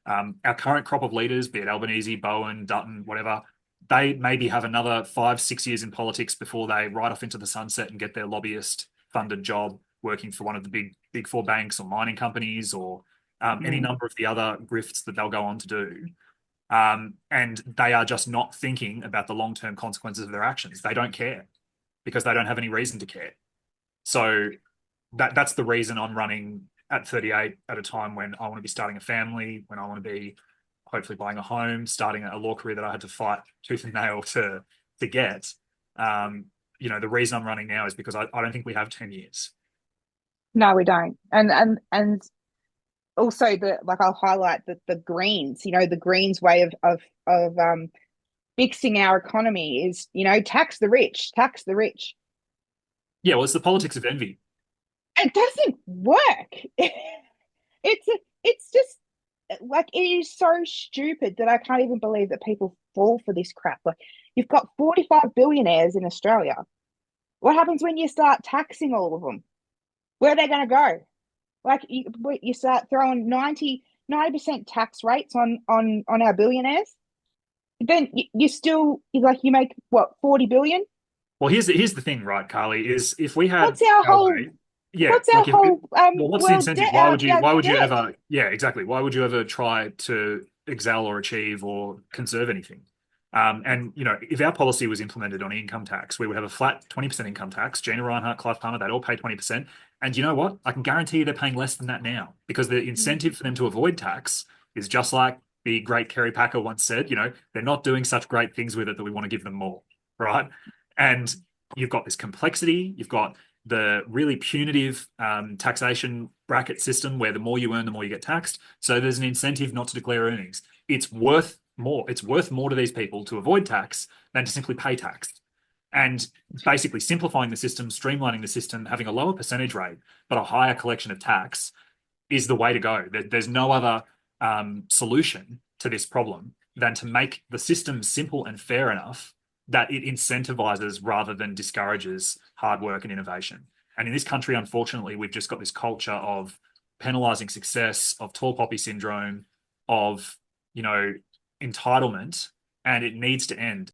Our current crop of leaders, be it Albanese, Bowen, Dutton, whatever, they maybe have another 5, 6 years in politics before they ride off into the sunset and get their lobbyist funded job working for one of the big four banks or mining companies or any Mm. number of the other grifts that they'll go on to do. And they are just not thinking about the long-term consequences of their actions. They don't care because they don't have any reason to care. So that's the reason I'm running at 38 at a time when I want to be starting a family, when I want to be hopefully buying a home, starting a law career that I had to fight tooth and nail to get. The reason I'm running now is because I don't think we have 10 years. No, we don't. And also the like I'll highlight the Greens, the Greens way of fixing our economy is, tax the rich, tax the rich. Yeah, well, it's the politics of envy. It doesn't work. It's just like it is so stupid that I can't even believe that people fall for this crap. Like you've got 45 billionaires in Australia. What happens when you start taxing all of them? Where are they going to go? Like you start throwing 90% tax rates on our billionaires, then you still like you make what 40 billion? Well, here's the thing, right, Carly, is if we had What's our our whole way, yeah, what's our like if whole well, what's the world incentive? debt, Why our, would you our why would you debt? ever, yeah, exactly. Why would you ever try to excel or achieve or conserve anything? And if our policy was implemented on income tax, we would have a flat 20% income tax. Gina Reinhart, Clive Palmer, they'd all pay 20%. And you know what? I can guarantee you they're paying less than that now because the incentive for them to avoid tax is just like the great Kerry Packer once said, they're not doing such great things with it that we want to give them more, right? And you've got this complexity, you've got the really punitive taxation bracket system where the more you earn, the more you get taxed. So there's an incentive not to declare earnings. It's worth more. It's worth more to these people to avoid tax than to simply pay tax. And basically simplifying the system, streamlining the system, having a lower percentage rate, but a higher collection of tax is the way to go. There's no other solution to this problem than to make the system simple and fair enough that it incentivizes rather than discourages hard work and innovation. And in this country, unfortunately, we've just got this culture of penalizing success, of tall poppy syndrome, of, you know, entitlement, and it needs to end.